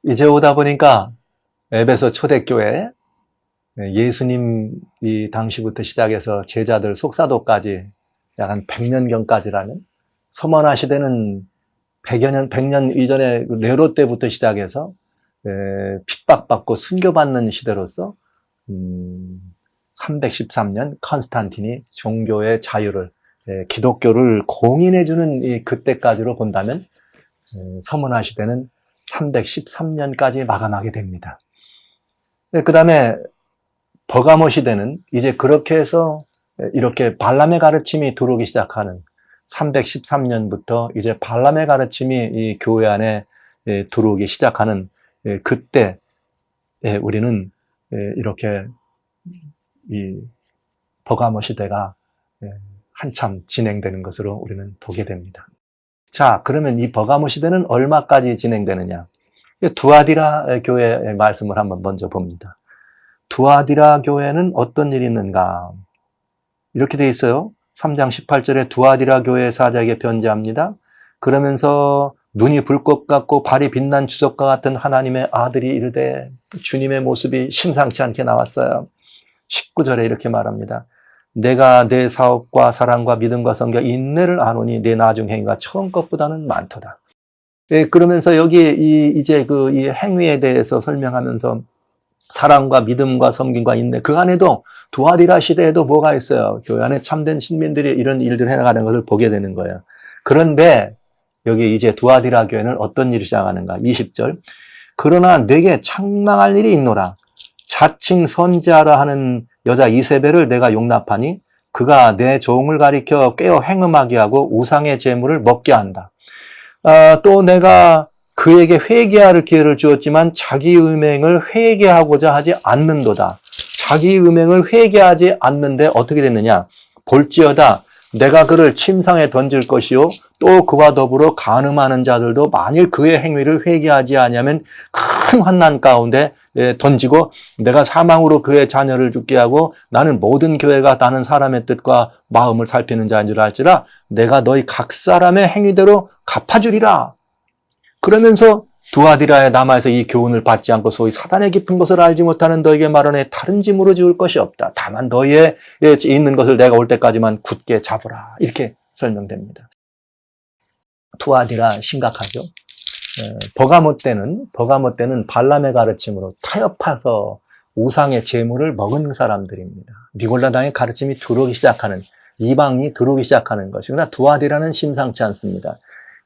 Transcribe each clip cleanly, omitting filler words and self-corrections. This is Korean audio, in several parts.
이제 오다 보니까 에베소 초대교회 예수님이 당시부터 시작해서 제자들 속사도까지 약 한 100년경까지라는 서머나 시대는 100년 이전에 네로 때부터 시작해서 핍박받고 순교받는 시대로서 313년 컨스탄틴이 종교의 자유를 기독교를 공인해주는 이 그때까지로 본다면 서머나 시대는 313년까지 마감하게 됩니다. 그 다음에 버가모 시대는 이제 그렇게 해서 이렇게 발람의 가르침이 들어오기 시작하는 313년부터 이제 발람의 가르침이 이 교회 안에 들어오기 시작하는 그때 우리는 이렇게 이 버가모 시대가 한참 진행되는 것으로 우리는 보게 됩니다. 자, 그러면 이 버가모 시대는 얼마까지 진행되느냐? 두아디라 교회의 말씀을 한번 먼저 봅니다. 두아디라 교회는 어떤 일이 있는가? 이렇게 돼 있어요. 3장 18절에 두아디라 교회 사자에게 편지합니다. 그러면서 눈이 불꽃 같고 발이 빛난 주석과 같은 하나님의 아들이 이르되, 주님의 모습이 심상치 않게 나왔어요. 19절에 이렇게 말합니다. 내가 내 사업과 사랑과 믿음과 성경 인내를 아노니 내 나중 행위가 처음 것보다는 많도다. 그러면서 여기 이제 이 행위에 대해서 설명하면서 사랑과 믿음과 섬김과 인내, 그 안에도 두아디라 시대에도 뭐가 있어요? 교회 안에 참된 신민들이 이런 일들을 해나가는 것을 보게 되는 거예요. 그런데 여기 이제 두아디라 교회는 어떤 일을 시작하는가? 20절. 그러나 내게 책망할 일이 있노라. 자칭 선지자라 하는 여자 이세벨을 내가 용납하니 그가 내 종을 가리켜 깨어 행음하게 하고 우상의 제물을 먹게 한다. 또 내가 그에게 회개할 기회를 주었지만 자기 음행을 회개하고자 하지 않는도다. 자기 음행을 회개하지 않는데 어떻게 됐느냐? 볼지어다 내가 그를 침상에 던질 것이요 또 그와 더불어 간음하는 자들도 만일 그의 행위를 회개하지 아니하면 큰 환난 가운데 던지고 내가 사망으로 그의 자녀를 죽게 하고 나는 모든 교회가 다른 사람의 뜻과 마음을 살피는 자인 줄 알지라 내가 너희 각 사람의 행위대로 갚아주리라. 그러면서 두아디라에 남아서 이 교훈을 받지 않고 소위 사단의 깊은 것을 알지 못하는 너에게 말하네 다른 짐으로 지울 것이 없다. 다만 너희의 있는 것을 내가 올 때까지만 굳게 잡으라. 이렇게 설명됩니다. 두아디라 심각하죠. 버가모 때는 발람의 가르침으로 타협해서 우상의 제물을 먹은 사람들입니다. 니골라당의 가르침이 들어오기 시작하는, 이방이 들어오기 시작하는 것이구나. 두아디라는 심상치 않습니다.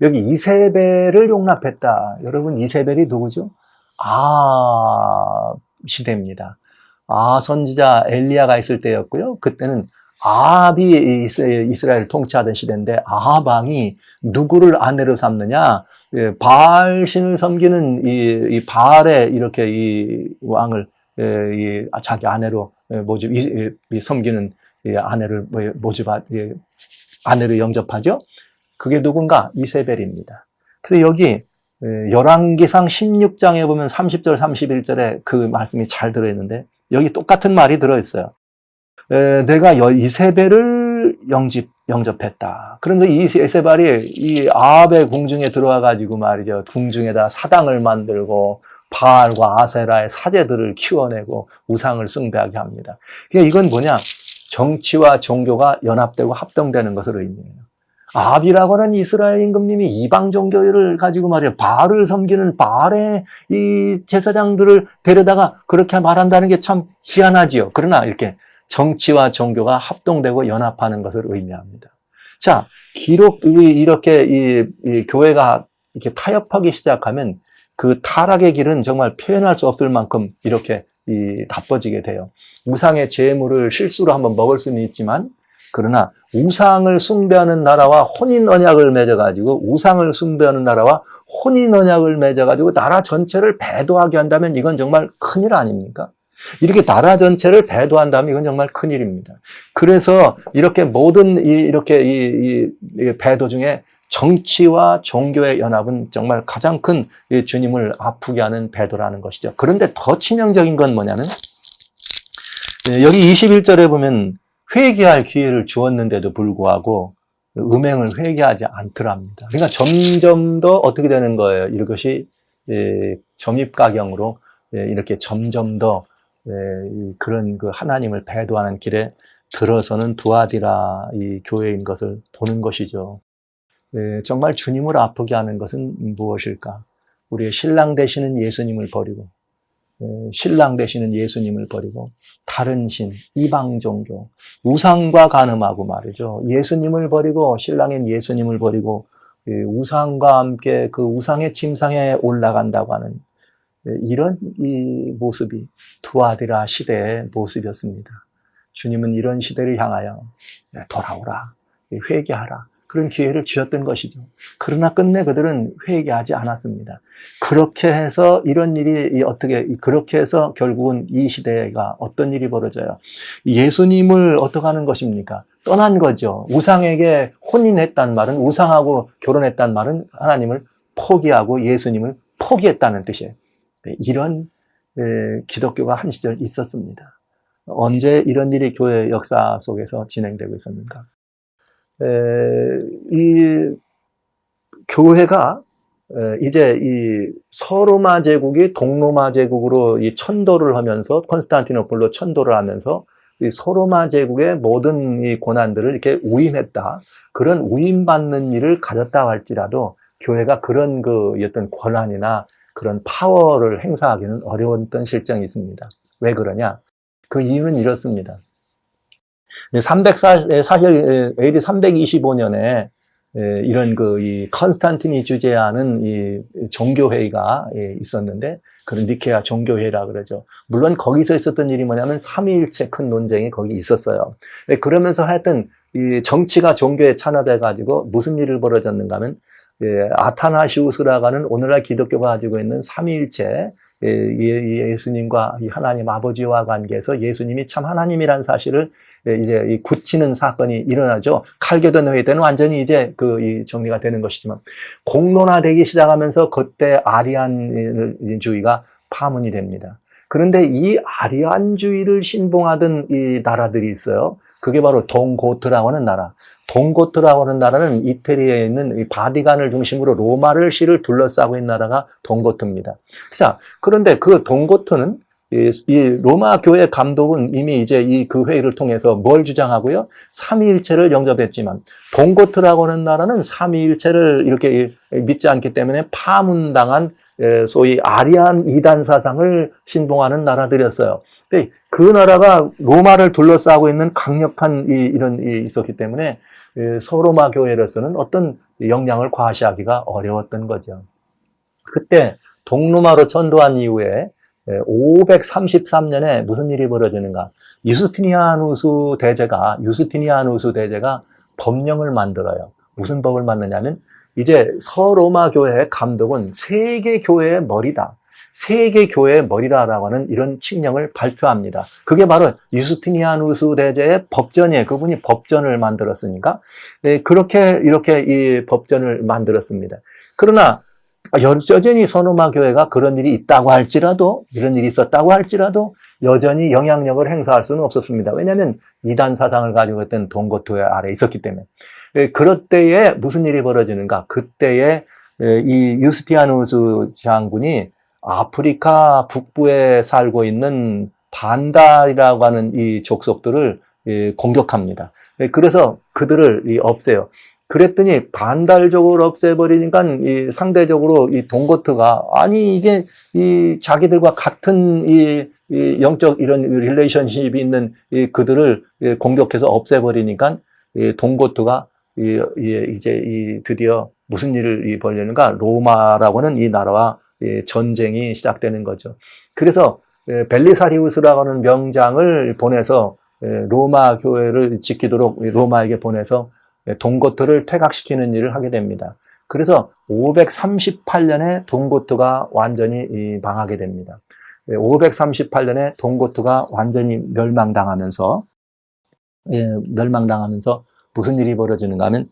여기 이세벨을 용납했다. 여러분, 이세벨이 누구죠? 시대입니다. 선지자 엘리야가 있을 때였고요. 그때는 아합이 이스라엘을 통치하던 시대인데 아합 왕이 누구를 아내로 삼느냐? 바알신을 섬기는 이 바알의 이렇게 이 왕을 자기 아내로 섬기는 아내를 아내로 영접하죠. 그게 누군가? 이세벨입니다. 그래서 여기 열왕기상 16장에 보면 30절, 31절에 그 말씀이 잘 들어있는데 여기 똑같은 말이 들어있어요. 내가 이세벨을 영접했다. 그런데 이 이세벨이 이 아합의 궁중에 들어와가지고 말이죠. 궁중에다 사당을 만들고 바알과 아세라의 사제들을 키워내고 우상을 숭배하게 합니다. 그러니까 이건 뭐냐? 정치와 종교가 연합되고 합동되는 것을 의미해요. 아합이라고 하는 이스라엘 임금님이 이방 종교를 가지고 말이에요. 바알을 섬기는 바알의 이 제사장들을 데려다가 그렇게 말한다는 게 참 희한하지요. 그러나 이렇게 정치와 종교가 합동되고 연합하는 것을 의미합니다. 자, 이렇게 이 교회가 이렇게 타협하기 시작하면 그 타락의 길은 정말 표현할 수 없을 만큼 이렇게 나빠지게 돼요. 우상의 제물을 실수로 한번 먹을 수는 있지만 그러나 우상을 숭배하는 나라와 혼인 언약을 맺어가지고 우상을 숭배하는 나라와 혼인 언약을 맺어가지고 나라 전체를 배도하게 한다면 이건 정말 큰일 아닙니까? 이렇게 나라 전체를 배도한다면 이건 정말 큰일입니다. 그래서 이렇게 모든 이 배도 중에 정치와 종교의 연합은 정말 가장 큰 주님을 아프게 하는 배도라는 것이죠. 그런데 더 치명적인 건 뭐냐면 여기 21절에 보면 회개할 기회를 주었는데도 불구하고 음행을 회개하지 않더랍니다. 그러니까 점점 더 어떻게 되는 거예요? 이것이 점입가경으로 이렇게 점점 더 그런 그 하나님을 배도하는 길에 들어서는 두아디라 이 교회인 것을 보는 것이죠. 정말 주님을 아프게 하는 것은 무엇일까? 우리의 신랑 되시는 예수님을 버리고, 신랑 되시는 예수님을 버리고 다른 신, 이방 종교, 우상과 간음하고 말이죠. 예수님을 버리고, 신랑인 예수님을 버리고 우상과 함께 그 우상의 침상에 올라간다고 하는 이런 이 모습이 두아디라 시대의 모습이었습니다. 주님은 이런 시대를 향하여 돌아오라, 회개하라, 그런 기회를 주셨던 것이죠. 그러나 끝내 그들은 회개하지 않았습니다. 그렇게 해서 이런 일이 그렇게 해서 결국은 이 시대가 어떤 일이 벌어져요? 예수님을 어떻게 하는 것입니까? 떠난 거죠. 우상에게 혼인했단 말은, 우상하고 결혼했단 말은 하나님을 포기하고 예수님을 포기했다는 뜻이에요. 이런 기독교가 한 시절 있었습니다. 언제 이런 일이 교회 역사 속에서 진행되고 있었는가? 이 교회가 이제 이 서로마 제국이 동로마 제국으로 이 천도를 하면서, 콘스탄티노플로 천도를 하면서 이 서로마 제국의 모든 이 고난들을 이렇게 위임했다. 그런 위임받는 일을 가졌다 할지라도 교회가 그런 그 어떤 권한이나 그런 파워를 행사하기는 어려웠던 실정이 있습니다. 왜 그러냐? 그 이유는 이렇습니다. 사실 AD 325년에 이런 이 컨스탄틴이 주재하는 이 종교회의가 있었는데, 그런 니케아 종교회의라 그러죠. 물론 거기서 있었던 일이 뭐냐면 삼위일체 큰 논쟁이 거기 있었어요. 그러면서 하여튼 이 정치가 종교에 찬압해가지고 무슨 일을 벌어졌는가 하면, 아타나시우스라고 하는 오늘날 기독교가 가지고 있는 삼위일체, 예수님과 하나님 아버지와 관계에서 예수님이 참 하나님이라는 사실을 이제 굳히는 사건이 일어나죠. 칼교도 회의 때는 완전히 이제 이 정리가 되는 것이지만, 공론화되기 시작하면서 그때 아리안주의가 파문이 됩니다. 그런데 이 아리안주의를 신봉하던 이 나라들이 있어요. 그게 바로 동고트라고 하는 나라. 동고트라고 하는 나라는 이태리에 있는 이 바티칸을 중심으로 로마를 시를 둘러싸고 있는 나라가 동고트입니다. 자, 그런데 그 동고트는 이 로마 교회 감독은 이미 이제 그 회의를 통해서 뭘 주장하고요? 삼위일체를 영접했지만, 동고트라고 하는 나라는 삼위일체를 이렇게 믿지 않기 때문에 파문당한 소위 아리안 이단 사상을 신봉하는 나라들이었어요. 그 나라가 로마를 둘러싸고 있는 강력한 이런 있었기 때문에 서로마 교회로서는 어떤 영향을 과시하기가 어려웠던 거죠. 그때 동로마로 천도한 이후에 533년에 무슨 일이 벌어지는가? 유스티니아누스 대제가 법령을 만들어요. 무슨 법을 만드냐면, 이제 서로마 교회의 감독은 세계 교회의 머리다. 세계 교회의 머리다라고 하는 이런 칙령을 발표합니다. 그게 바로 유스티니아누스 대제의 법전이에요. 그분이 법전을 만들었으니까. 그렇게 이렇게 이 법전을 만들었습니다. 그러나 여전히 서로마 교회가 그런 일이 있다고 할지라도, 이런 일이 있었다고 할지라도 여전히 영향력을 행사할 수는 없었습니다. 왜냐하면 이단 사상을 가지고 있던 동고토의 아래에 있었기 때문에. 그럴 때에 무슨 일이 벌어지는가? 그때에 이 유스티아누스 장군이 아프리카 북부에 살고 있는 반달이라고 하는 이 족속들을 공격합니다. 그래서 그들을 없애요. 그랬더니 반달족을 없애버리니까 상대적으로 이 동고트가, 아니 이게 자기들과 같은 영적 이런 릴레이션십이 있는 그들을 공격해서 없애버리니까 동고트가 이제 드디어 무슨 일을 벌이는가? 로마라고는 이 나라와 전쟁이 시작되는 거죠. 그래서 벨리사리우스라고 하는 명장을 보내서 로마 교회를 지키도록 로마에게 보내서 동고트를 퇴각시키는 일을 하게 됩니다. 그래서 538년에 동고트가 완전히 망하게 됩니다. 538년에 동고트가 완전히 멸망당하면서 무슨 일이 벌어지는가 하면,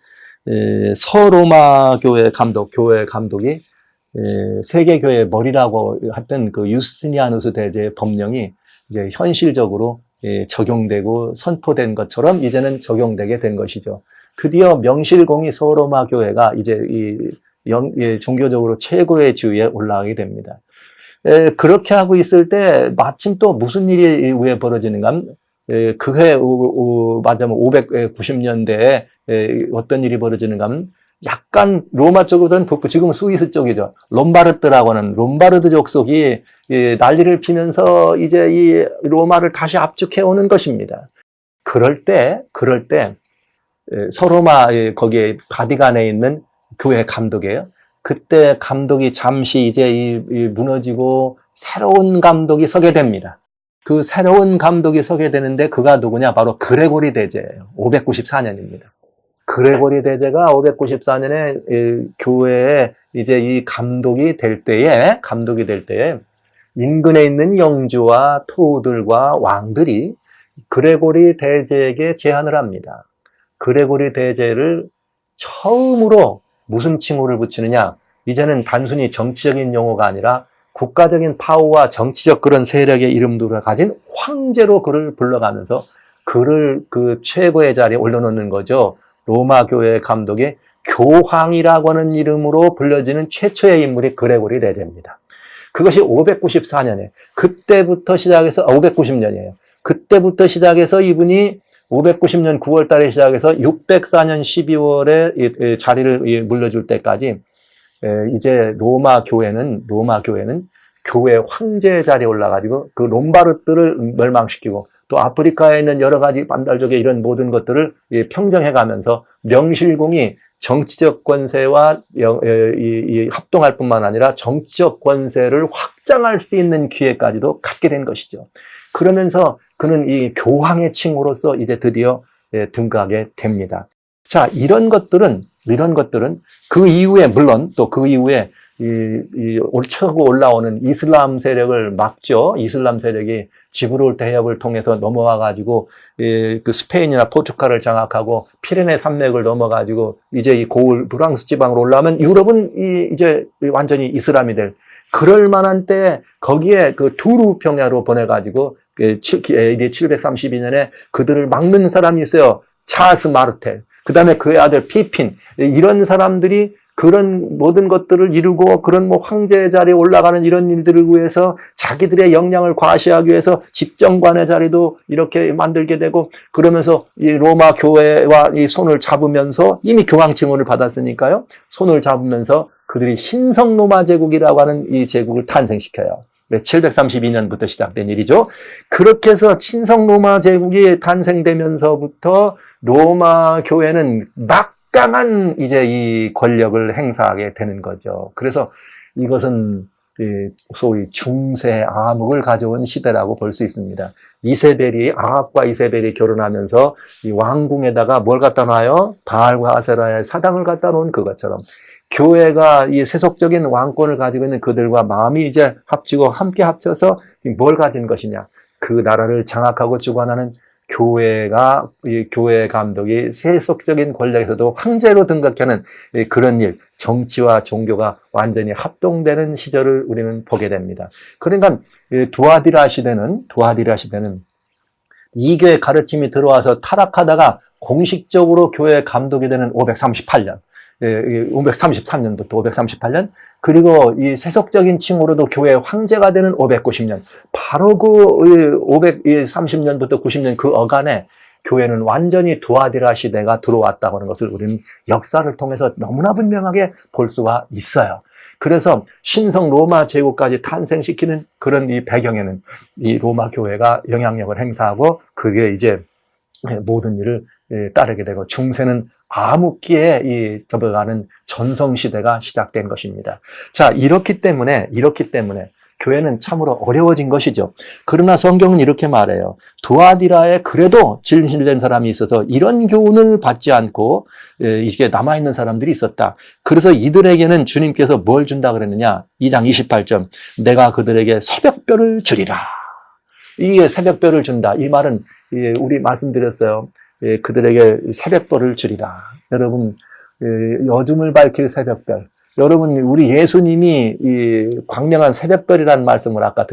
서로마 교회 감독이 세계교회의 머리라고 했던 그 유스티니아누스 대제의 법령이 이제 현실적으로 적용되고 선포된 것처럼 이제는 적용되게 된 것이죠. 드디어 명실공히 서로마 교회가 이제 종교적으로 최고의 지위에 올라가게 됩니다. 그렇게 하고 있을 때 마침 또 무슨 일이 왜 벌어지는가 하면 그해 맞아면 590년대에 어떤 일이 벌어지는가 하면 약간 로마 쪽으로는 북부, 지금은 스위스 쪽이죠. 롬바르드라고 하는 롬바르드 족속이 난리를 피면서 이제 이 로마를 다시 압축해 오는 것입니다. 그럴 때 서로마 거기에 바티칸에 있는 교회 감독이에요. 그때 감독이 잠시 이제 무너지고 새로운 감독이 서게 됩니다. 그 새로운 감독이 서게 되는데 그가 누구냐? 바로 그레고리 대제예요. 594년입니다. 그레고리 대제가 594년에 교회에 이제 이 감독이 될 때에 인근에 있는 영주와 토들과 왕들이 그레고리 대제에게 제안을 합니다. 그레고리 대제를 처음으로 무슨 칭호를 붙이느냐? 이제는 단순히 정치적인 용어가 아니라 국가적인 파워와 정치적 그런 세력의 이름들을 가진 황제로 그를 불러가면서 그를 그 최고의 자리에 올려놓는 거죠. 로마 교회 감독의 교황이라고 하는 이름으로 불려지는 최초의 인물이 그레고리 대제입니다. 그것이 594년에 그때부터 시작해서 590년이에요. 그때부터 시작해서 이분이 590년 9월 달에 시작해서 604년 12월에 자리를 물려줄 때까지 이제 로마 교회는 교회 황제의 자리에 올라가지고 그 롬바르드를 멸망시키고 또 아프리카에 있는 여러 가지 반달족의 이런 모든 것들을 평정해가면서 명실공히 정치적 권세와 합동할 뿐만 아니라 정치적 권세를 확장할 수 있는 기회까지도 갖게 된 것이죠. 그러면서 그는 이 교황의 칭호로서 이제 드디어 등극하게 됩니다. 자, 이런 것들은 그 이후에 물론 또 그 이후에 올쳐고 올라오는 이슬람 세력을 막죠. 이슬람 세력이 지브롤터 해협을 통해서 넘어와 가지고 그 스페인이나 포르투갈을 장악하고 피레네 산맥을 넘어 가지고 이제 이 고을 프랑스 지방으로 올라오면 유럽은 이제 완전히 이슬람이 될 그럴 만한 때 거기에 그 두루 평야로 보내 가지고 AD 732년에 그들을 막는 사람이 있어요. 찰스 마르텔. 그다음에 그의 아들 피핀. 이런 사람들이 그런 모든 것들을 이루고 그런 뭐 황제의 자리에 올라가는 이런 일들을 위해서 자기들의 역량을 과시하기 위해서 집정관의 자리도 이렇게 만들게 되고 그러면서 이 로마 교회와 이 손을 잡으면서 이미 교황 칭호를 받았으니까요. 손을 잡으면서 그들이 신성 로마 제국이라고 하는 이 제국을 탄생시켜요. 732년부터 시작된 일이죠. 그렇게 해서 신성 로마 제국이 탄생되면서부터 로마 교회는 막강한 이제 이 권력을 행사하게 되는 거죠. 그래서 이것은 소위 중세 암흑을 가져온 시대라고 볼 수 있습니다. 아합과 이세벨이 결혼하면서 이 왕궁에다가 뭘 갖다 놔요? 바알과 아세라의 사당을 갖다 놓은 그것처럼 교회가 이 세속적인 왕권을 가지고 있는 그들과 마음이 이제 합치고 함께 합쳐서 뭘 가진 것이냐? 그 나라를 장악하고 주관하는 이 교회 감독이 세속적인 권력에서도 황제로 등극하는 그런 일, 정치와 종교가 완전히 합동되는 시절을 우리는 보게 됩니다. 그러니까 두아디라 시대는 이교의 가르침이 들어와서 타락하다가 공식적으로 교회 감독이 되는 538년. 533년부터 538년, 그리고 이 세속적인 칭호로도 교회 황제가 되는 590년, 바로 그 530년부터 90년 그 어간에 교회는 완전히 두아디라 시대가 들어왔다고 하는 것을 우리는 역사를 통해서 너무나 분명하게 볼 수가 있어요. 그래서 신성 로마 제국까지 탄생시키는 그런 이 배경에는 이 로마 교회가 영향력을 행사하고 그게 이제 모든 일을 따르게 되고 중세는 암흑기에 접어가는 전성시대가 시작된 것입니다. 자, 이렇기 때문에 교회는 참으로 어려워진 것이죠. 그러나 성경은 이렇게 말해요. 두아디라에 그래도 진실된 사람이 있어서 이런 교훈을 받지 않고 이게 남아있는 사람들이 있었다. 그래서 이들에게는 주님께서 뭘 준다 그랬느냐? 2장 28절. 내가 그들에게 새벽별을 주리라. 이게 새벽별을 준다. 이 말은 우리 말씀드렸어요. 그들에게 새벽별을 주리라. 여러분, 어둠을 밝힐 새벽별. 여러분, 우리 예수님이 이 광명한 새벽별이라는 말씀을 아까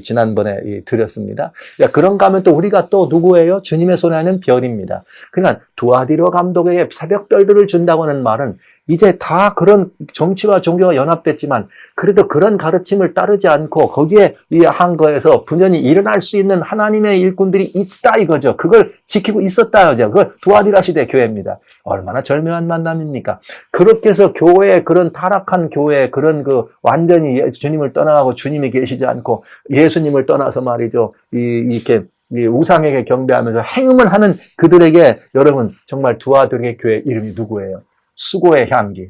지난번에 드렸습니다. 그런가 하면 또 우리가 또 누구예요? 주님의 손에 있는 별입니다. 그러니까 두아디로 감독에게 새벽별들을 준다고 하는 말은 이제 다 그런 정치와 종교가 연합됐지만 그래도 그런 가르침을 따르지 않고 거기에 한 거에서 분연히 일어날 수 있는 하나님의 일꾼들이 있다 이거죠. 그걸 지키고 있었다 이거죠. 그걸 두아디라 시대 교회입니다. 얼마나 절묘한 만남입니까? 그렇게 해서 교회에 그런 타락한 교회에 그런 완전히 주님을 떠나가고 주님이 계시지 않고 예수님을 떠나서 말이죠. 이렇게 우상에게 경배하면서 행음을 하는 그들에게 여러분 정말 두아디라 교회 이름이 누구예요? 수고의 향기.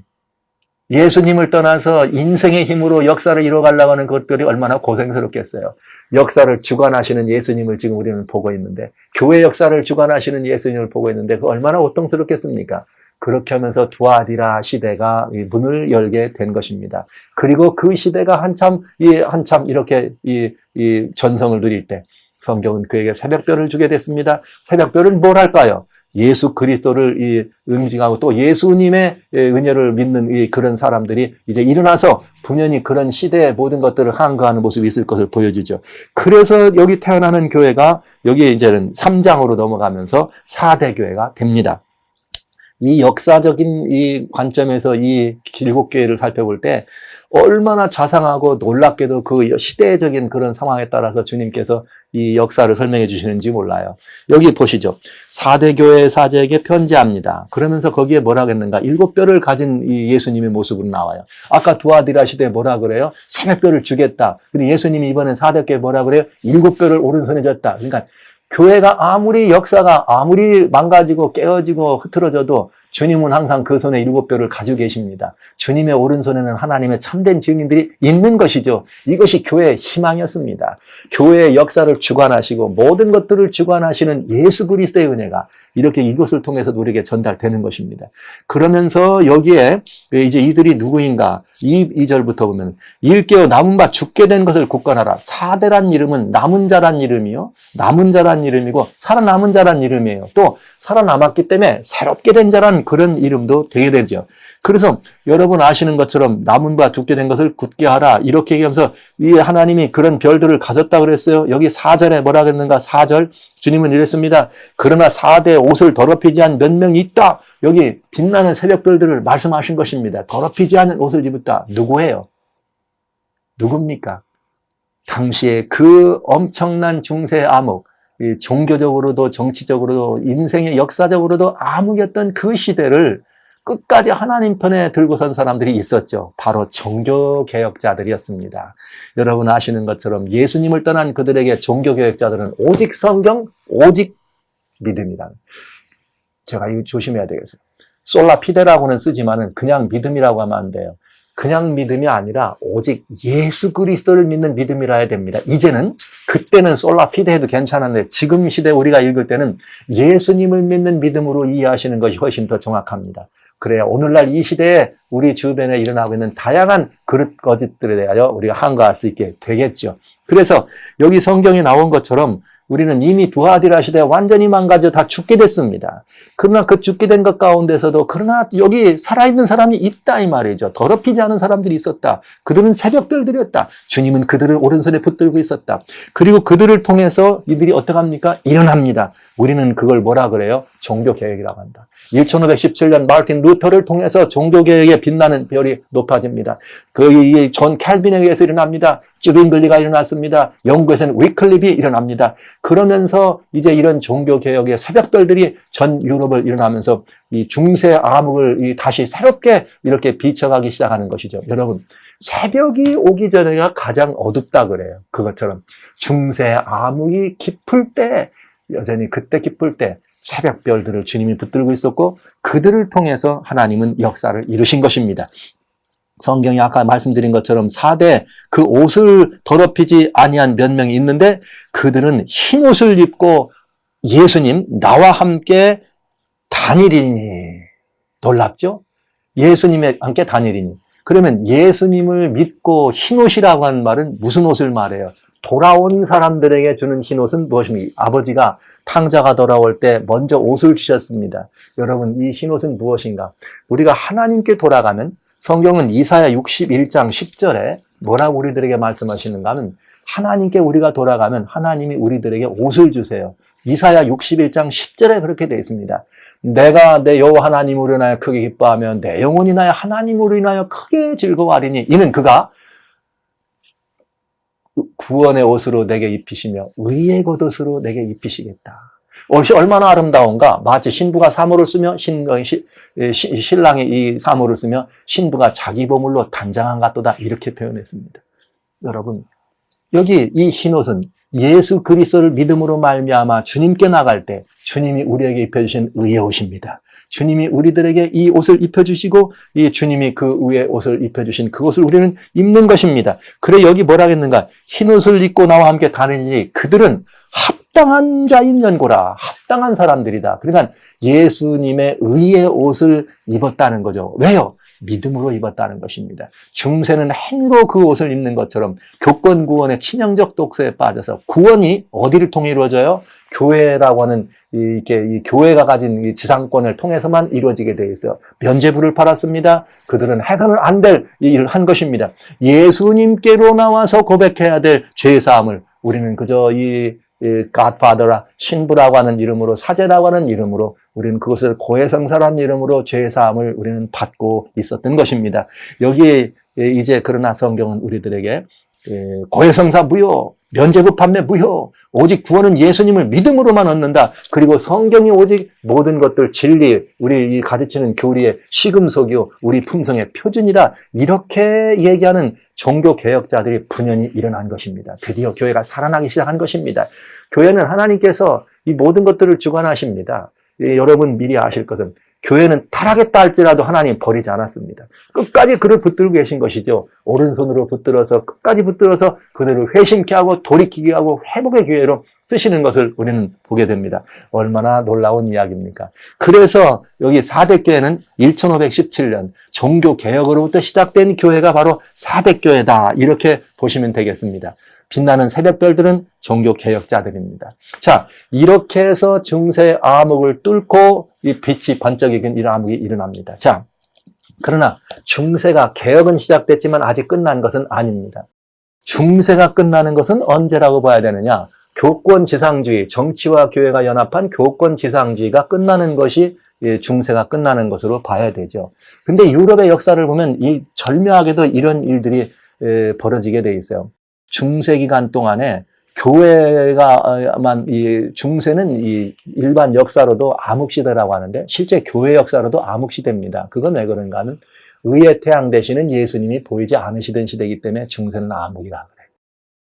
예수님을 떠나서 인생의 힘으로 역사를 이뤄가려고 하는 것들이 얼마나 고생스럽겠어요. 역사를 주관하시는 예수님을 지금 우리는 보고 있는데, 교회 역사를 주관하시는 예수님을 보고 있는데 그 얼마나 고통스럽겠습니까? 그렇게 하면서 두아디라 시대가 문을 열게 된 것입니다. 그리고 그 시대가 한참 이렇게 전성을 누릴 때 성경은 그에게 새벽별을 주게 됐습니다. 새벽별은 뭘 할까요? 예수 그리스도를 응징하고 또 예수님의 은혜를 믿는 그런 사람들이 이제 일어나서 분연히 그런 시대의 모든 것들을 항거하는 모습이 있을 것을 보여주죠. 그래서 여기 태어나는 교회가 여기 이제는 3장으로 넘어가면서 4대 교회가 됩니다. 이 역사적인 이 관점에서 이 7교회를 살펴볼 때 얼마나 자상하고 놀랍게도 그 시대적인 그런 상황에 따라서 주님께서 이 역사를 설명해 주시는지 몰라요. 여기 보시죠. 4대 교회 사제에게 편지합니다. 그러면서 거기에 뭐라고 했는가? 7뼈를 가진 이 예수님의 모습으로 나와요. 아까 두아디라 시대에 뭐라 그래요? 새벽뼈를 주겠다. 근데 예수님이 이번엔 4대 교회에 뭐라 그래요? 7뼈를 오른손에 줬다. 그러니까 교회가 아무리 역사가 아무리 망가지고 깨어지고 흐트러져도 주님은 항상 그 손에 7뼈를 가지고 계십니다. 주님의 오른손에는 하나님의 참된 증인들이 있는 것이죠. 이것이 교회의 희망이었습니다. 교회의 역사를 주관하시고 모든 것들을 주관하시는 예수 그리스도의 은혜가 이렇게 이것을 통해서 우리에게 전달되는 것입니다. 그러면서 여기에 이제 이들이 누구인가? 2절부터 보면 일깨어 남은 바 죽게 된 것을 굳건하라. 4대란 이름은 남은 자란 이름이요. 남은 자란 이름이고 살아남은 자란 이름이에요. 또 살아남았기 때문에 새롭게 된 자란 그런 이름도 되게 되죠. 그래서 여러분 아시는 것처럼 남은 바 죽게 된 것을 굳게 하라. 이렇게 얘기하면서 이 하나님이 그런 별들을 가졌다고 그랬어요. 여기 4절에 뭐라 그랬는가? 4절 주님은 이랬습니다. 그러나 4대 옷을 더럽히지 않은 몇 명이 있다. 여기 빛나는 새벽별들을 말씀하신 것입니다. 더럽히지 않은 옷을 입었다. 누구예요? 누굽니까? 당시에 그 엄청난 중세 암흑, 종교적으로도 정치적으로도 인생의 역사적으로도 암흑이었던 그 시대를 끝까지 하나님 편에 들고 선 사람들이 있었죠. 바로 종교개혁자들이었습니다. 여러분 아시는 것처럼 예수님을 떠난 그들에게 종교개혁자들은 오직 성경, 오직 믿음이다. 제가 이거 조심해야 되겠어요. 솔라피데라고는 쓰지만은 그냥 믿음이라고 하면 안 돼요. 그냥 믿음이 아니라 오직 예수 그리스도를 믿는 믿음이라 해야 됩니다. 이제는 그때는 솔라피데 해도 괜찮은데 지금 시대 우리가 읽을 때는 예수님을 믿는 믿음으로 이해하시는 것이 훨씬 더 정확합니다. 그래야 오늘날 이 시대에 우리 주변에 일어나고 있는 다양한 그릇 거짓들에 대하여 우리가 항거할 수 있게 되겠죠. 그래서 여기 성경에 나온 것처럼 우리는 이미 두아디라 시대에 완전히 망가져 다 죽게 됐습니다. 그러나 그 죽게 된 것 가운데서도 그러나 여기 살아있는 사람이 있다 이 말이죠. 더럽히지 않은 사람들이 있었다. 그들은 새벽별들이었다. 주님은 그들을 오른손에 붙들고 있었다. 그리고 그들을 통해서 이들이 어떻게 합니까? 일어납니다. 우리는 그걸 뭐라 그래요? 종교개혁이라고 한다. 1517년 마르틴 루터를 통해서 종교개혁에 빛나는 별이 높아집니다. 존 캘빈에 의해서 일어납니다. 쭈빙글리가 일어났습니다. 영국에서는 위클립이 일어납니다. 그러면서 이제 이런 종교개혁의 새벽별들이 전 유럽을 일어나면서 이 중세 암흑을 다시 새롭게 이렇게 비춰가기 시작하는 것이죠. 여러분, 새벽이 오기 전에가 가장 어둡다 그래요. 그것처럼 중세 암흑이 깊을 때, 여전히 그때 깊을 때 새벽별들을 주님이 붙들고 있었고 그들을 통해서 하나님은 역사를 이루신 것입니다. 성경이 아까 말씀드린 것처럼 4대 그 옷을 더럽히지 아니한 몇 명이 있는데 그들은 흰 옷을 입고 예수님 나와 함께 다니리니. 놀랍죠? 예수님과 함께 다니리니. 그러면 예수님을 믿고 흰 옷이라고 하는 말은 무슨 옷을 말해요? 돌아온 사람들에게 주는 흰 옷은 무엇입니까? 아버지가 탕자가 돌아올 때 먼저 옷을 주셨습니다. 여러분, 이 흰 옷은 무엇인가? 우리가 하나님께 돌아가면 성경은 이사야 61장 10절에 뭐라고 우리들에게 말씀하시는가 하면 하나님께 우리가 돌아가면 하나님이 우리들에게 옷을 주세요. 이사야 61장 10절에 그렇게 되어 있습니다. 내가 내 여호와 하나님으로 인하여 크게 기뻐하며 내 영혼이 나의 하나님으로 인하여 크게 즐거워하리니 이는 그가 구원의 옷으로 내게 입히시며 의의 겉옷으로 내게 입히시겠다. 옷이 얼마나 아름다운가. 마치 신부가 사모를 쓰며 신랑이 이 사모를 쓰며 신부가 자기 보물로 단장한 같도다 이렇게 표현했습니다. 여러분, 여기 이 흰옷은 예수 그리스도를 믿음으로 말미암아 주님께 나갈 때 주님이 우리에게 입혀주신 의의 옷입니다. 주님이 우리들에게 이 옷을 입혀주시고 이 주님이 그 의의 옷을 입혀주신 그것을 우리는 입는 것입니다. 그래 여기 뭐라 했는가? 흰옷을 입고 나와 함께 다니니 그들은 합당한 자인 연고라. 합당한 사람들이다. 그러니까 예수님의 의의 옷을 입었다는 거죠. 왜요? 믿음으로 입었다는 것입니다. 중세는 행위로 그 옷을 입는 것처럼 교권 구원의 치명적 독소에 빠져서 구원이 어디를 통해 이루어져요? 교회라고 하는 이 교회가 가진 이 지상권을 통해서만 이루어지게 되어 있어요. 면죄부를 팔았습니다. 그들은 해서는 안 될 일을 한 것입니다. 예수님께로 나와서 고백해야 될 죄사함을 우리는 그저 이 Godfather라 신부라고 하는 이름으로 사제라고 하는 이름으로 우리는 그것을 고해성사라는 이름으로 죄사함을 우리는 받고 있었던 것입니다. 여기에 이제 그러나 성경은 우리들에게 고해성사 무효, 면죄부 판매 무효, 오직 구원은 예수님을 믿음으로만 얻는다. 그리고 성경이 오직 모든 것들 진리, 우리 가르치는 교리의 시금석이요 우리 품성의 표준이라 이렇게 얘기하는 종교개혁자들이 분연히 일어난 것입니다. 드디어 교회가 살아나기 시작한 것입니다. 교회는 하나님께서 이 모든 것들을 주관하십니다. 여러분 미리 아실 것은 교회는 타락했다 할지라도 하나님 버리지 않았습니다. 끝까지 그를 붙들고 계신 것이죠. 오른손으로 붙들어서 끝까지 붙들어서 그들을 회심케 하고 돌이키게 하고 회복의 기회로 쓰시는 것을 우리는 보게 됩니다. 얼마나 놀라운 이야기입니까? 그래서 여기 4대 교회는 1517년 종교개혁으로부터 시작된 교회가 바로 4대 교회다 이렇게 보시면 되겠습니다. 빛나는 새벽별들은 종교개혁자들입니다. 자, 이렇게 해서 중세 암흑을 뚫고 이 빛이 번쩍이긴 이 암흑이 일어납니다. 자, 그러나 중세가 개혁은 시작됐지만 아직 끝난 것은 아닙니다. 중세가 끝나는 것은 언제라고 봐야 되느냐? 교권 지상주의, 정치와 교회가 연합한 교권 지상주의가 끝나는 것이 중세가 끝나는 것으로 봐야 되죠. 근데 유럽의 역사를 보면 이 절묘하게도 이런 일들이 벌어지게 돼 있어요. 중세 기간 동안에 교회가만 중세는 이 일반 역사로도 암흑시대라고 하는데 실제 교회 역사로도 암흑시대입니다. 그건 왜 그런가 하면 의의 태양 되시는 예수님이 보이지 않으시던 시대이기 때문에 중세는 암흑이라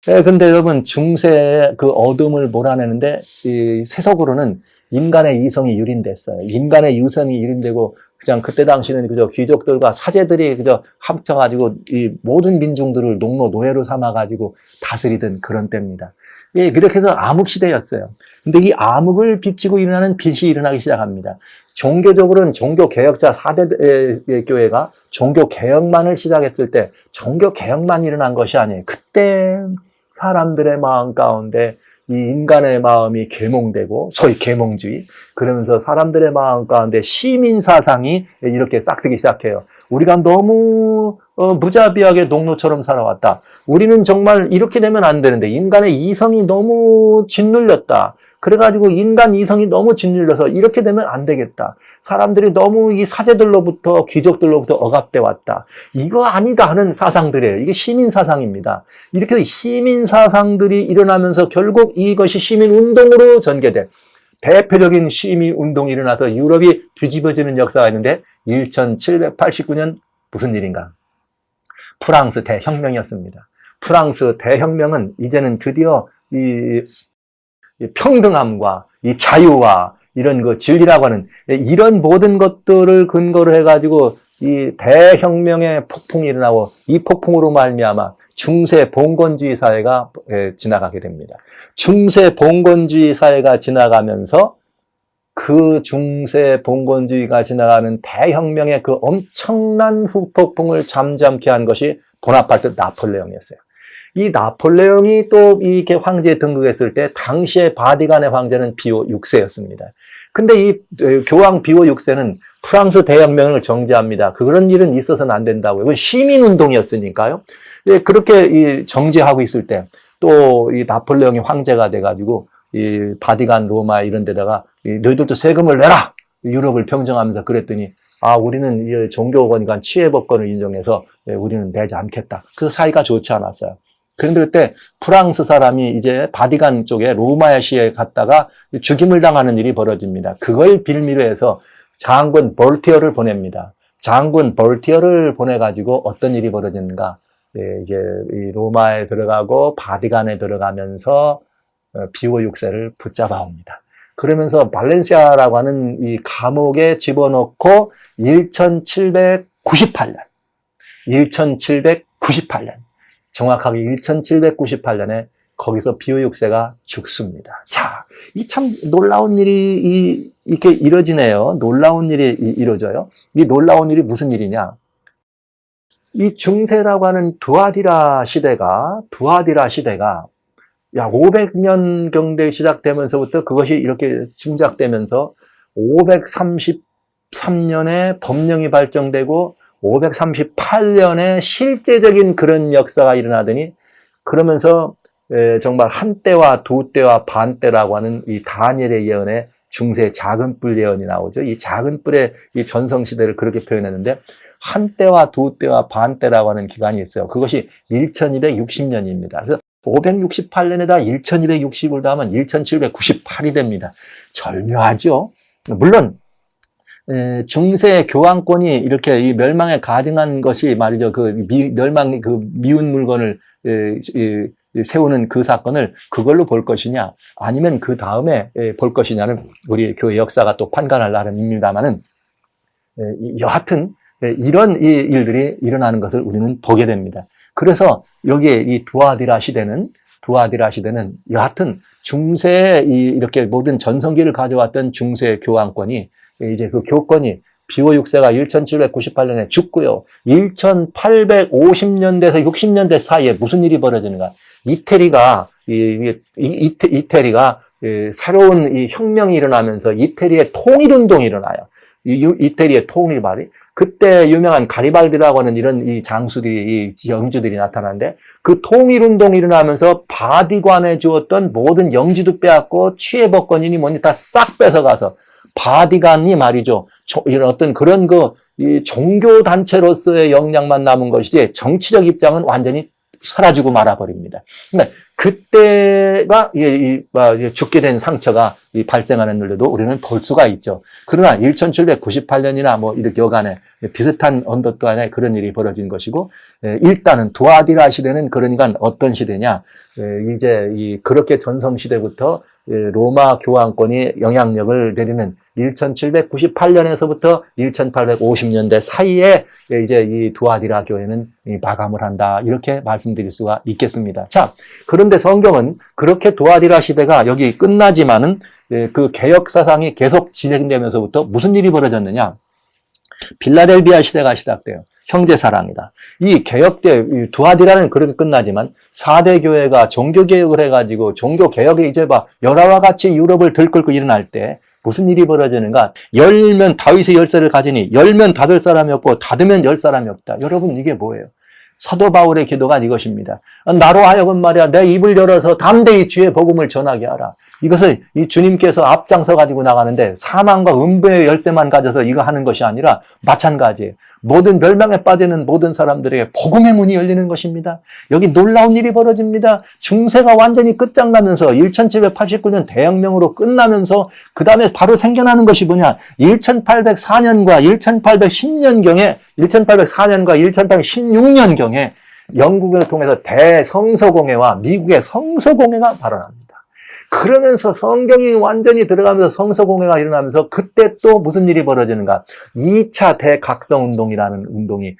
그래요. 근데 여러분 중세의 그 어둠을 몰아내는데 이 세속으로는 인간의 이성이 유린됐어요. 인간의 유성이 유린되고 그냥 그때 당시는 그저 귀족들과 사제들이 그저 합쳐가지고 이 모든 민중들을 농노 노예로 삼아가지고 다스리던 그런 때입니다. 예, 그렇게 해서 암흑시대였어요. 근데 이 암흑을 비치고 일어나는 빛이 일어나기 시작합니다. 종교적으로는 종교개혁자 4대 교회가 종교개혁만을 시작했을 때 종교개혁만 일어난 것이 아니에요. 그때 사람들의 마음 가운데 이 인간의 마음이 계몽되고 소위 계몽주의 그러면서 사람들의 마음 가운데 시민사상이 이렇게 싹트기 시작해요. 우리가 너무 무자비하게 농노처럼 살아왔다. 우리는 정말 이렇게 되면 안 되는데 인간의 이성이 너무 짓눌렸다. 그래가지고 인간 이성이 너무 짓눌려서 이렇게 되면 안 되겠다. 사람들이 너무 이 사제들로부터 귀족들로부터 억압돼 왔다. 이거 아니다 하는 사상들이에요. 이게 시민사상입니다. 이렇게 시민사상들이 일어나면서 결국 이것이 시민운동으로 전개돼. 대표적인 시민운동이 일어나서 유럽이 뒤집어지는 역사가 있는데 1789년 무슨 일인가? 프랑스 대혁명이었습니다. 프랑스 대혁명은 이제는 드디어 이 평등함과 이 자유와 이런 그 진리라고 하는 이런 모든 것들을 근거로 해가지고 이 대혁명의 폭풍이 일어나고 이 폭풍으로 말미암아 중세 봉건주의 사회가 지나가게 됩니다. 중세 봉건주의 사회가 지나가면서 그 중세 봉건주의가 지나가는 대혁명의 그 엄청난 후폭풍을 잠잠케 한 것이 보나파르트 나폴레옹이었어요. 이 나폴레옹이 또 이렇게 황제에 등극했을 때 당시의 바티칸의 황제는 비오 6세였습니다. 근데 이 교황 비오 6세는 프랑스 대혁명을 정지합니다. 그런 일은 있어서는 안 된다고요. 이건 시민운동이었으니까요. 그렇게 정지하고 있을 때 또 이 나폴레옹이 황제가 돼가지고 이 바티칸, 로마 이런 데다가 너희들도 세금을 내라! 유럽을 평정하면서 그랬더니 우리는 이 종교권과 치해법권을 인정해서 우리는 내지 않겠다. 그 사이가 좋지 않았어요. 그런데 그때 프랑스 사람이 이제 바티칸 쪽에 로마시에 갔다가 죽임을 당하는 일이 벌어집니다. 그걸 빌미로 해서 장군 볼티어를 보냅니다. 장군 볼티어를 보내가지고 어떤 일이 벌어지는가? 이제 이 로마에 들어가고 바티칸에 들어가면서 비오 6세를 붙잡아 옵니다. 그러면서 발렌시아라고 하는 이 감옥에 집어넣고 1798년 정확하게 1798년에 거기서 비오 6세가 죽습니다. 자, 이 참 놀라운 일이 이렇게 이뤄지네요. 놀라운 일이 이루어져요. 이 놀라운 일이 무슨 일이냐? 이 중세라고 하는 두아디라 시대가 약 500년 경대 시작되면서부터 그것이 이렇게 짐작되면서 533년에 법령이 발정되고 538년에 실제적인 그런 역사가 일어나더니 그러면서 정말 한때와 두때와 반때라고 하는 이 다니엘의 예언에 중세 작은 뿔 예언이 나오죠. 이 작은 뿔의 이 전성시대를 그렇게 표현했는데 한때와 두때와 반때라고 하는 기간이 있어요. 그것이 1260년입니다. 그래서 568년에다 1260을 더하면 1798이 됩니다. 절묘하죠. 물론 중세 교황권이 이렇게 이 멸망에 가증한 것이 말이죠. 멸망 미운 물건을 세우는 그 사건을 그걸로 볼 것이냐, 아니면 그 다음에 볼 것이냐는 우리 교회 역사가 또 판단할 나름입니다만은 여하튼 이런 일들이 일어나는 것을 우리는 보게 됩니다. 그래서 여기에 이 두아디라 시대는 여하튼 중세에 이렇게 모든 전성기를 가져왔던 중세 교황권이 이제 그 교권이 비오 6세가 1798년에 죽고요. 1850년대에서 60년대 사이에 무슨 일이 벌어지는가? 이태리가 새로운 이 혁명이 일어나면서 이태리의 통일운동이 일어나요. 이태리의 통일 발이 그때 유명한 가리발디라고 하는 이런 이 장수들이, 이 영주들이 나타나는데 그 통일운동이 일어나면서 바티칸에 주었던 모든 영지도 빼앗고 치해법권이니 뭐니 다 싹 뺏어가서 바티칸이 말이죠. 이런 어떤 그런 이 종교단체로서의 역량만 남은 것이지 정치적 입장은 완전히 사라지고 말아버립니다. 그러니까 그때가 죽게 된 상처가 발생하는 일도 우리는 볼 수가 있죠. 그러나 1798년이나 뭐 이렇게 여간에 비슷한 언덕도 안에 그런 일이 벌어진 것이고, 일단은 두아디라 시대는 그러니까 어떤 시대냐? 이제 그렇게 전성 시대부터 로마 교황권이 영향력을 내리는 1798년에서부터 1850년대 사이에 이제 이 두아디라 교회는 마감을 한다. 이렇게 말씀드릴 수가 있겠습니다. 자, 그런데 성경은 그렇게 두아디라 시대가 여기 끝나지만은 그 개혁 사상이 계속 진행되면서부터 무슨 일이 벌어졌느냐? 빌라델비아 시대가 시작돼요. 형제사랑이다. 이 개혁 때 두아디라는 그렇게 끝나지만 4대 교회가 종교개혁을 해가지고 종교개혁에 이제 열화와 같이 유럽을 들끓고 일어날 때 무슨 일이 벌어지는가? 열면 다윗의 열쇠를 가지니 열면 닫을 사람이 없고 닫으면 열 사람이 없다. 여러분 이게 뭐예요? 사도 바울의 기도가 이것입니다. 나로 하여금 말이야 내 입을 열어서 담대히 주의 복음을 전하게 하라. 이것을 이 주님께서 앞장서 가지고 나가는데 사망과 음부의 열쇠만 가져서 이거 하는 것이 아니라 마찬가지예요. 모든 멸망에 빠지는 모든 사람들에게 복음의 문이 열리는 것입니다. 여기 놀라운 일이 벌어집니다. 중세가 완전히 끝장나면서 1789년 대혁명으로 끝나면서 그 다음에 바로 생겨나는 것이 뭐냐? 1804년과 1810년경에 1816년경에 영국을 통해서 대성서공회와 미국의 성서공회가 발언합니다. 그러면서 성경이 완전히 들어가면서 성서공회가 일어나면서 그때 또 무슨 일이 벌어지는가? 2차 대각성운동이라는 운동이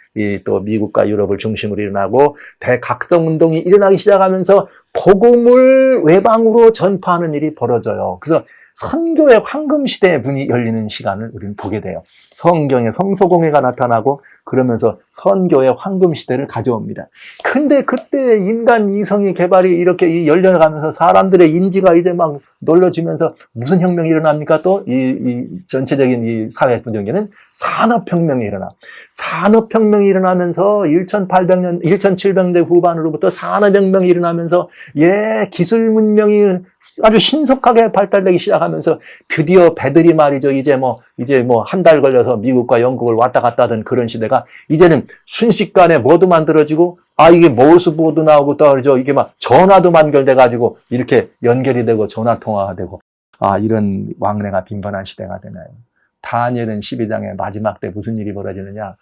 또 미국과 유럽을 중심으로 일어나고 대각성운동이 일어나기 시작하면서 복음을 외방으로 전파하는 일이 벌어져요. 그래서 선교의 황금시대의 문이 열리는 시간을 우리는 보게 돼요. 성경에 성서공회가 나타나고 그러면서 선교의 황금 시대를 가져옵니다. 근데 그때 인간 이성의 개발이 이렇게 열려가면서 사람들의 인지가 이제 막 놀라지면서 무슨 혁명이 일어납니까? 또 이 전체적인 이 사회 분위기는 산업혁명이 일어나. 산업혁명이 일어나면서 1800년, 1700년대 후반으로부터 산업혁명이 일어나면서 기술 문명이 아주 신속하게 발달되기 시작하면서 드디어 배들이 말이죠. 이제 뭐 한 달 걸려서 미국과 영국을 왔다 갔다 하던 그런 시대가 이제는 순식간에 뭐도 만들어지고 이게 모스보드 나오고 또 그러죠. 이게 막 전화도 만결돼 가지고 이렇게 연결이 되고 전화 통화가 되고 이런 왕래가 빈번한 시대가 되나요? 다니엘은 12장의 마지막 때 무슨 일이 벌어지느냐?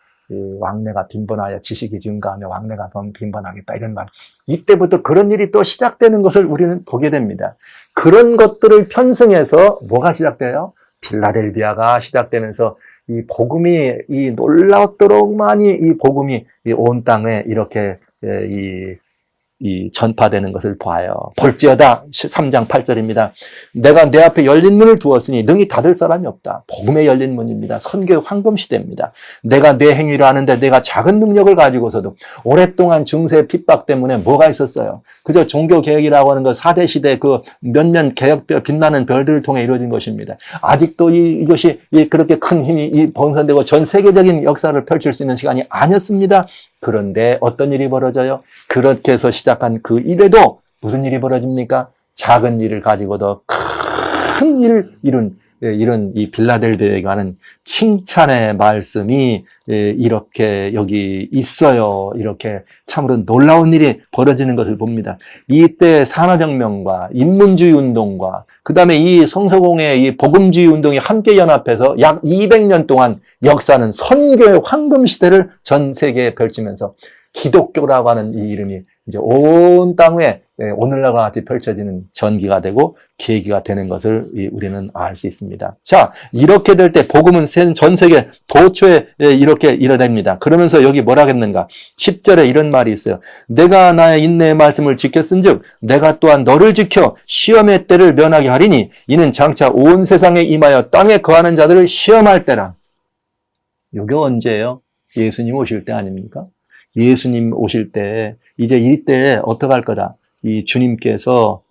왕래가 빈번하여 지식이 증가하며 왕래가 빈번하겠다 이런 말. 이때부터 그런 일이 또 시작되는 것을 우리는 보게 됩니다. 그런 것들을 편승해서 뭐가 시작돼요? 필라델비아가 시작되면서 이 복음이 놀랍도록 많이 이 복음이 온 땅에 이렇게 전파되는 것을 봐요. 볼지어다 3장 8절입니다. 내가 내 앞에 열린 문을 두었으니 능히 닫을 사람이 없다. 복음의 열린 문입니다. 선교의 황금 시대입니다. 내가 내 행위를 아는데 내가 작은 능력을 가지고서도 오랫동안 중세 핍박 때문에 뭐가 있었어요? 그저 종교 개혁이라고 하는 것 4대 시대 그 몇몇 개혁별 빛나는 별들을 통해 이루어진 것입니다. 아직도 이것이 그렇게 큰 힘이 번성되고 전 세계적인 역사를 펼칠 수 있는 시간이 아니었습니다. 그런데 어떤 일이 벌어져요? 그렇게 해서 시작한 그 일에도 무슨 일이 벌어집니까? 작은 일을 가지고도 큰 일을 이룬 이 빌라델비아에 관한 칭찬의 말씀이 이렇게 여기 있어요. 이렇게 참으로 놀라운 일이 벌어지는 것을 봅니다. 이때 산업혁명과 인문주의 운동과 그 다음에 이 성서공의 이 복음주의 운동이 함께 연합해서 약 200년 동안 역사는 선교의 황금 시대를 전 세계에 펼치면서 기독교라고 하는 이 이름이 이제 온 땅에 오늘날과 같이 펼쳐지는 전기가 되고 계기가 되는 것을 우리는 알 수 있습니다. 자, 이렇게 될 때 복음은 전 세계 도처에 이렇게 이뤄냅니다. 그러면서 여기 뭐라 했는가? 10절에 이런 말이 있어요. 내가 나의 인내의 말씀을 지켰은즉 내가 또한 너를 지켜 시험의 때를 면하게 하리니 이는 장차 온 세상에 임하여 땅에 거하는 자들을 시험할 때라. 이게 언제예요? 예수님 오실 때 아닙니까? 예수님 오실 때 이제 이때 어떻게 할 거다? 이 주님께서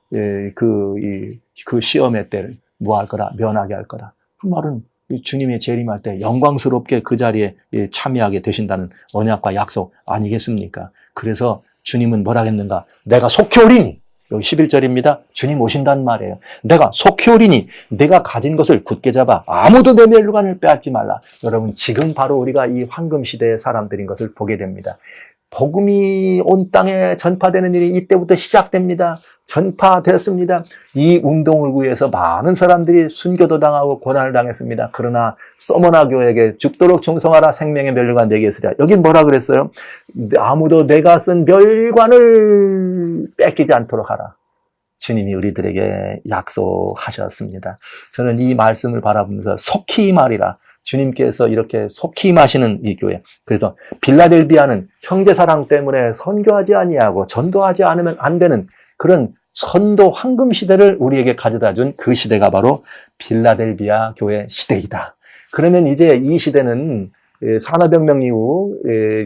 그 시험의 때를 뭐 할 거다? 면하게 할 거다. 그 말은 주님의 재림할 때 영광스럽게 그 자리에 참여하게 되신다는 언약과 약속 아니겠습니까? 그래서 주님은 뭐라 했는가? 내가 속히 오리니 여기 11절입니다. 주님 오신다는 말이에요. 내가 속히 오리니 내가 가진 것을 굳게 잡아 아무도 내 멸류관을 빼앗지 말라. 여러분 지금 바로 우리가 이 황금 시대의 사람들인 것을 보게 됩니다. 복음이 온 땅에 전파되는 일이 이때부터 시작됩니다. 전파되었습니다. 이 운동을 위해서 많은 사람들이 순교도 당하고 고난을 당했습니다. 그러나 서머나 교회에게 죽도록 충성하라 생명의 멸류관 내게 있으랴. 여긴 뭐라 그랬어요? 아무도 내가 쓴 멸관을 뺏기지 않도록 하라. 주님이 우리들에게 약속하셨습니다. 저는 이 말씀을 바라보면서 속히 말이라. 주님께서 이렇게 속히 임하시는 이 교회. 그래서 빌라델비아는 형제사랑 때문에 선교하지 아니하고 전도하지 않으면 안 되는 그런 선도 황금 시대를 우리에게 가져다 준 그 시대가 바로 빌라델비아 교회 시대이다. 그러면 이제 이 시대는 산업혁명 이후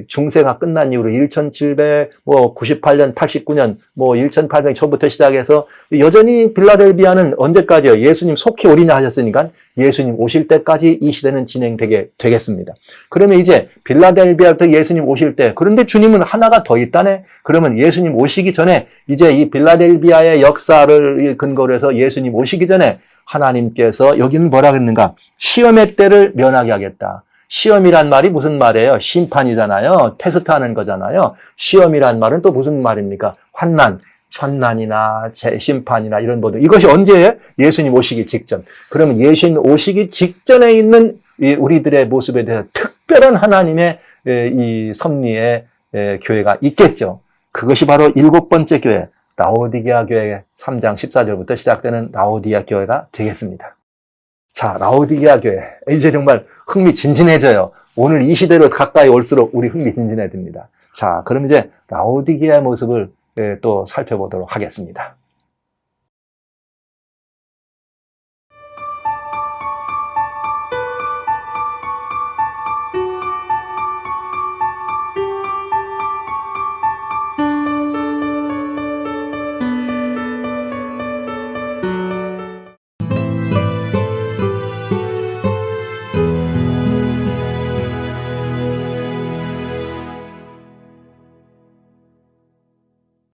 중세가 끝난 이후로 1798년, 89년, 1800년 초부터 시작해서 여전히 빌라델비아는 언제까지요? 예수님 속히 오리냐 하셨으니까 예수님 오실 때까지 이 시대는 진행되게 되겠습니다. 그러면 이제 빌라델비아부터 예수님 오실 때, 그런데 주님은 하나가 더 있다네? 그러면 예수님 오시기 전에 이제 이 빌라델비아의 역사를 근거로 해서 예수님 오시기 전에 하나님께서 여기는 뭐라 그랬는가? 시험의 때를 면하게 하겠다. 시험이란 말이 무슨 말이에요? 심판이잖아요. 테스트하는 거잖아요. 시험이란 말은 또 무슨 말입니까? 환난이나 재심판이나 이런 모든 이것이 언제예요? 예수님 오시기 직전. 그러면 예수님 오시기 직전에 있는 우리들의 모습에 대해서 특별한 하나님의 이 섭리의 교회가 있겠죠. 그것이 바로 7번째 교회, 라오디게아 교회 3장 14절부터 시작되는 라오디게아 교회가 되겠습니다. 자, 라오디게아 교회. 이제 정말 흥미진진해져요. 오늘 이 시대로 가까이 올수록 우리 흥미진진해집니다. 자, 그럼 이제 라오디게아의 모습을 또 살펴보도록 하겠습니다.